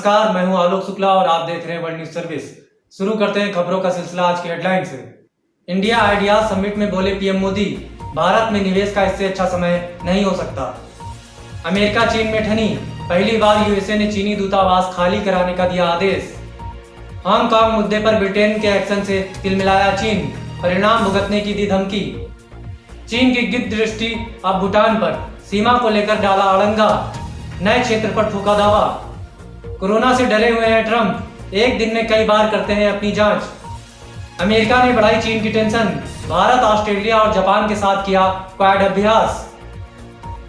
नमस्कार, मैं हूं आलोक शुक्ला और आप देख रहे हैं वर्ल्ड न्यूज सर्विस। शुरू करते हैं खबरों का सिलसिला आज की हेडलाइन से। इंडिया आइडियाज समिट में बोले पीएम मोदी, भारत में निवेश का इससे अच्छा समय नहीं हो सकता। अमेरिका चीन में ठनी, पहली बार यूएसए ने चीनी दूतावास खाली कराने का दिया आदेश। हांगकांग मुद्दे पर ब्रिटेन के एक्शन से तिलमिलाया चीन, परिणाम भुगतने की दी धमकी। चीन की गिद्ध दृष्टि अब भूटान पर, सीमा को लेकर डाला अड़ंगा, नए क्षेत्र पर ठोका दावा। कोरोना से डरे हुए हैं ट्रंप, एक दिन में कई बार करते हैं अपनी जांच। अमेरिका ने बढ़ाई चीन की टेंशन, भारत, ऑस्ट्रेलिया और जापान के साथ किया क्वाड अभ्यास।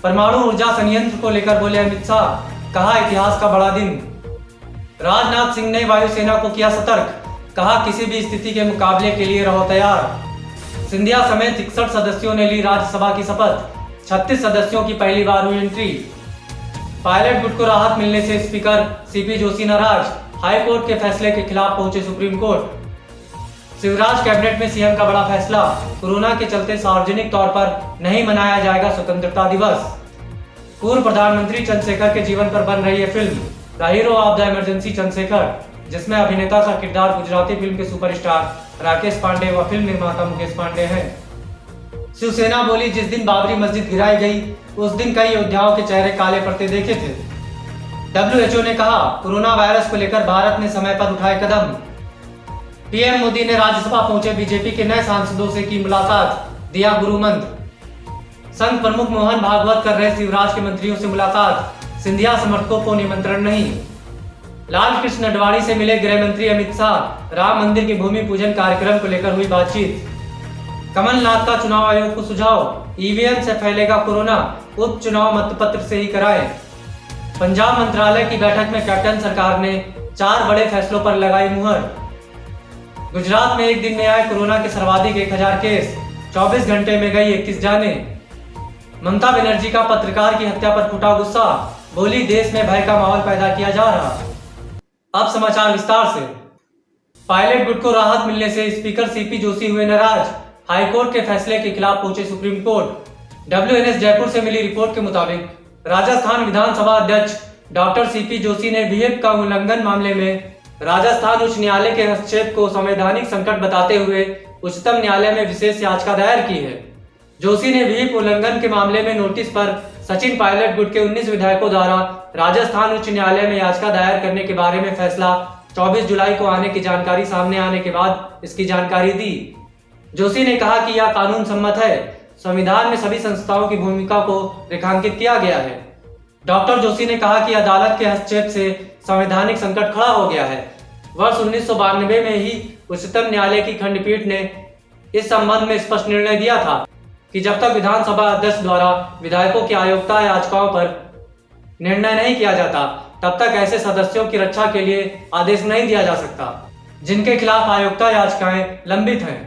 परमाणु ऊर्जा संयंत्र को लेकर बोले अमित शाह, कहा इतिहास का बड़ा दिन। राजनाथ सिंह ने वायुसेना को किया सतर्क, कहा किसी भी स्थिति के मुकाबले के लिए रहो तैयार। सिंधिया समेत 61 सदस्यों ने ली राज्यसभा की शपथ, 36 सदस्यों की पहली बार हुई एंट्री। पायलट गुट को राहत मिलने से स्पीकर सीपी जोशी नाराज, हाईकोर्ट के फैसले के खिलाफ पहुंचे सुप्रीम कोर्ट। शिवराज कैबिनेट में सीएम का बड़ा फैसला, कोरोना के चलते सार्वजनिक तौर पर नहीं मनाया जाएगा स्वतंत्रता दिवस। पूर्व प्रधानमंत्री चंद्रशेखर के जीवन पर बन रही है film the hero of the emergency Chandrashekhar, जिसमें अभिनेता का किरदार गुजराती फिल्म के सुपरस्टार राकेश पांडे व फिल्म निर्माता मुकेश पांडे हैं। शिवसेना बोली, जिस दिन बाबरी मस्जिद गिराई गई उस दिन कई योद्धाओं के चेहरे काले पड़ते देखे थे। WHO ने कहा, कोरोना वायरस को लेकर भारत ने समय पर उठाए कदम। पीएम मोदी ने राज्यसभा पहुंचे बीजेपी के नए सांसदों से की मुलाकात, दिया गुरु मंत्र। संघ प्रमुख मोहन भागवत कर रहे शिवराज के मंत्रियों से मुलाकात, सिंधिया समर्थकों को निमंत्रण नहीं। लाल कृष्ण अडवाणी से मिले गृह मंत्री अमित शाह, राम मंदिर के भूमि पूजन कार्यक्रम को लेकर हुई बातचीत। कमलनाथ का चुनाव आयोग को सुझाव, ईवीएम से फैलेगा कोरोना, उपचुनाव मतपत्र से ही कराएं। पंजाब मंत्रालय की बैठक में कैप्टन सरकार ने 4 बड़े फैसलों पर लगाई मुहर। गुजरात में एक दिन में आए कोरोना के सर्वाधिक 1000 केस, 24 घंटे में गई 21 जाने। ममता बनर्जी का पत्रकार की हत्या पर फूटा गुस्सा, बोली देश में भय का माहौल पैदा किया जा रहा। अब समाचार विस्तार से। पायलट गुट को राहत मिलने से स्पीकर सीपी जोशी हुए नाराज, हाईकोर्ट के फैसले के खिलाफ पहुंचे सुप्रीम कोर्ट। WNS जयपुर से मिली रिपोर्ट के मुताबिक राजस्थान विधानसभा अध्यक्ष डॉक्टर सीपी जोशी ने विधेयक का उल्लंघन मामले में राजस्थान उच्च न्यायालय के हस्तक्षेप को संवैधानिक संकट बताते हुए उच्चतम न्यायालय में विशेष याचिका दायर की है। जोशी ने विधेयक उल्लंघन के मामले में नोटिस पर सचिन पायलट गुट के 19 विधायकों द्वारा राजस्थान उच्च न्यायालय में याचिका दायर करने के बारे में फैसला 24 जुलाई को आने की जानकारी सामने आने के बाद इसकी जानकारी दी। जोशी ने कहा कि यह कानून सम्मत है, संविधान में सभी संस्थाओं की भूमिका को रेखांकित किया गया है। डॉक्टर जोशी ने कहा कि अदालत के हस्तक्षेप से संवैधानिक संकट खड़ा हो गया है। वर्ष 1992 में ही उच्चतम न्यायालय की खंडपीठ ने इस संबंध में स्पष्ट निर्णय दिया था कि जब तक विधानसभा अध्यक्ष द्वारा विधायकों की अयोग्यता याचिकाओं पर निर्णय नहीं किया जाता, तब तक ऐसे सदस्यों की रक्षा के लिए आदेश नहीं दिया जा सकता जिनके खिलाफ अयोग्यता याचिकाएं लंबित हैं।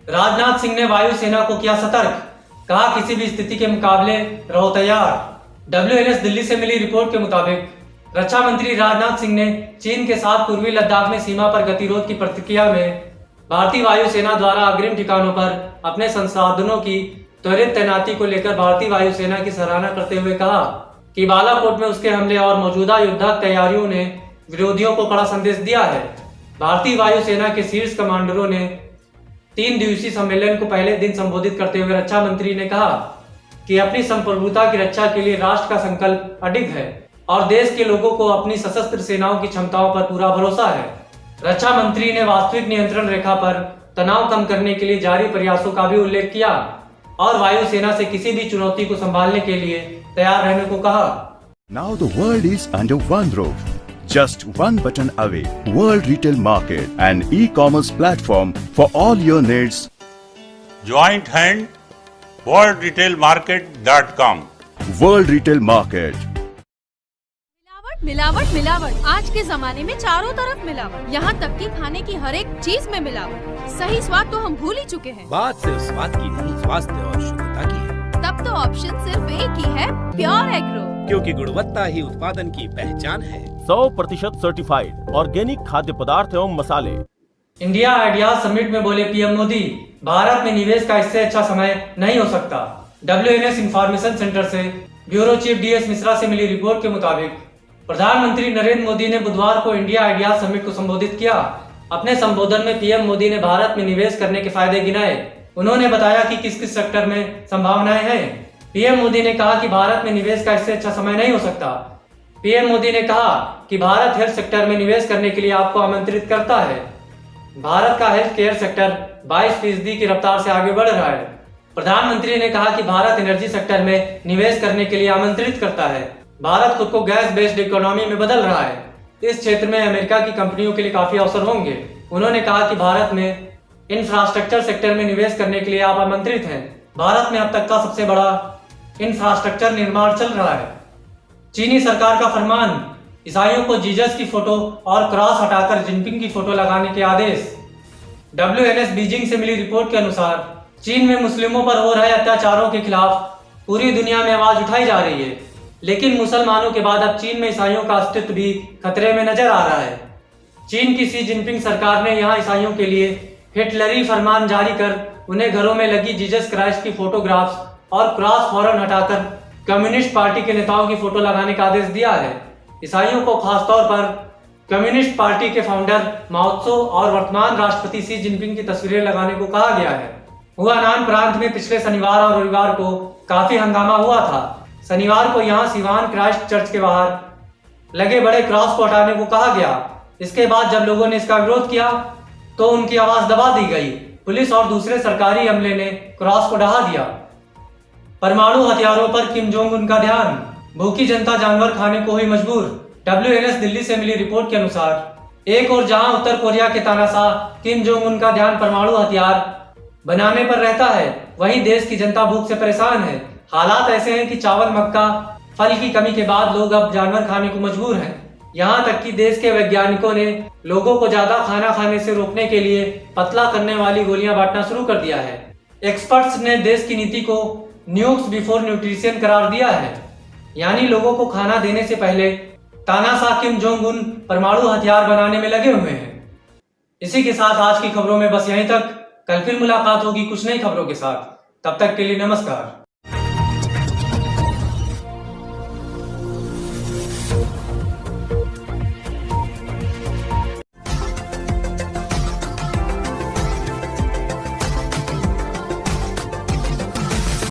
राजनाथ सिंह ने वायुसेना को किया सतर्क, कहा किसी भी स्थिति के मुकाबले रहो तैयार। WNS दिल्ली से मिली रिपोर्ट के मुताबिक रक्षा मंत्री राजनाथ सिंह ने चीन के साथ पूर्वी लद्दाख में सीमा पर गतिरोध की प्रतिक्रिया में भारतीय वायुसेना द्वारा अग्रिम ठिकानों पर अपने संसाधनों की त्वरित तैनाती को लेकर भारतीय वायुसेना की सराहना करते हुए कहा कि बालाकोट में उसके हमले और मौजूदा युद्धक तैयारियों ने विरोधियों को कड़ा संदेश दिया है। भारतीय वायुसेना के शीर्ष कमांडरों ने 3 दिवसीय सम्मेलन को पहले दिन संबोधित करते हुए रक्षा मंत्री ने कहा कि अपनी संप्रभुता की रक्षा के लिए राष्ट्र का संकल्प अडिग है और देश के लोगों को अपनी सशस्त्र सेनाओं की क्षमताओं पर पूरा भरोसा है। रक्षा मंत्री ने वास्तविक नियंत्रण रेखा पर तनाव कम करने के लिए जारी प्रयासों का भी उल्लेख किया और वायुसेना से किसी भी चुनौती को संभालने के लिए तैयार रहने को कहा। Now the world is under one roof. Just one button away. World Retail Market, an e-commerce platform for all your needs. Joint hand worldretailmarket.com. World Retail Market. मिलावट मिलावट मिलावट, आज के जमाने में चारों तरफ मिलावट, यहाँ तक कि खाने की हर एक चीज में मिलावट। सही स्वाद तो हम भूल ही चुके हैं। बात सिर्फ स्वाद की नहीं, स्वास्थ्य और शुद्धता की है। तब तो ऑप्शन सिर्फ एक ही है, प्योर एग्रो, क्योंकि गुणवत्ता ही उत्पादन की पहचान है। 100% सर्टिफाइड ऑर्गेनिक खाद्य पदार्थ एवं मसाले। इंडिया आइडियाज समिट में बोले पीएम मोदी, भारत में निवेश का इससे अच्छा समय नहीं हो सकता। WNS इंफॉर्मेशन सेंटर से ब्यूरो चीफ DS मिश्रा से मिली रिपोर्ट के मुताबिक प्रधानमंत्री नरेंद्र मोदी ने बुधवार को इंडिया आइडियाज समिट को संबोधित किया। अपने संबोधन में पीएम मोदी ने भारत में निवेश करने के फायदे गिनाए। उन्होंने बताया कि किस किस सेक्टर में संभावनाएं हैं। पीएम मोदी ने कहा कि भारत में निवेश का इससे अच्छा समय नहीं हो सकता। पीएम मोदी ने कहा कि भारत हेल्थ सेक्टर में निवेश करने के लिए आपको आमंत्रित करता है। भारत का हेल्थ केयर सेक्टर 22% की रफ्तार से आगे बढ़ रहा है। प्रधानमंत्री ने कहा कि भारत एनर्जी सेक्टर में निवेश करने के लिए आमंत्रित करता है। भारत खुद को गैस बेस्ड इकोनॉमी में बदल रहा है। इस क्षेत्र में अमेरिका की कंपनियों के लिए काफी अवसर होंगे। उन्होंने कहा कि भारत में इंफ्रास्ट्रक्चर सेक्टर में निवेश करने के लिए आप आमंत्रित हैं। भारत में अब तक का सबसे बड़ा इंफ्रास्ट्रक्चर निर्माण चल रहा है। चीनी सरकार का फरमान, ईसाइयों को जीसस की फोटो और क्रॉस हटाकर जिनपिंग की फोटो लगाने के आदेश। WNS बीजिंग से मिली रिपोर्ट के अनुसार चीन में मुस्लिमों पर हो रहे अत्याचारों के खिलाफ पूरी दुनिया में आवाज उठाई जा रही है, लेकिन मुसलमानों के बाद अब चीन में ईसाइयों का अस्तित्व भी खतरे में नजर आ रहा है। चीन की शी जिनपिंग सरकार ने यहाँ ईसाइयों के लिए हिटलरी फरमान जारी कर उन्हें घरों में लगी जीसस क्राइस्ट की फोटोग्राफ्स और क्रॉस फौरन हटाकर कम्युनिस्ट पार्टी के नेताओं की फोटो लगाने का आदेश दिया है। ईसाइयों को खासतौर पर कम्युनिस्ट पार्टी के फाउंडर माओत्सो और वर्तमान राष्ट्रपति शी जिनपिंग की तस्वीरें लगाने को कहा गया है। हुआनान प्रांत में पिछले शनिवार और रविवार को काफी हंगामा हुआ था। शनिवार को यहां सिवान क्राइस्ट चर्च के बाहर लगे बड़े क्रॉस को हटाने को कहा गया। इसके बाद जब लोगों ने इसका विरोध किया तो उनकी आवाज दबा दी गई। पुलिस और दूसरे सरकारी अमले ने क्रॉस को ढहा दिया। परमाणु हथियारों पर किम जोंग उन का ध्यान, भूखी जनता जानवर खाने को हुई मजबूर। WNS दिल्ली से मिली रिपोर्ट के अनुसार एक और जहां उत्तर कोरिया के तानाशाह किम जोंग उन का ध्यान परमाणु हथियार बनाने पर रहता है, वहीं देश की जनता भूख से परेशान है। हालात ऐसे हैं कि चावल, मक्का, फल की कमी के बाद लोग अब जानवर खाने को मजबूर हैं। यहाँ तक कि देश के वैज्ञानिकों ने लोगों को ज्यादा खाना खाने से रोकने के लिए पतला करने वाली गोलियां बांटना शुरू कर दिया है। एक्सपर्ट्स ने देश की नीति को न्यूक्स बिफोर न्यूट्रिशन करार दिया है, यानी लोगों को खाना देने से पहले तानाशाह किम जोंग उन परमाणु हथियार बनाने में लगे हुए हैं। इसी के साथ आज की खबरों में बस यहीं तक। कल फिर मुलाकात होगी कुछ नई खबरों के साथ। तब तक के लिए नमस्कार।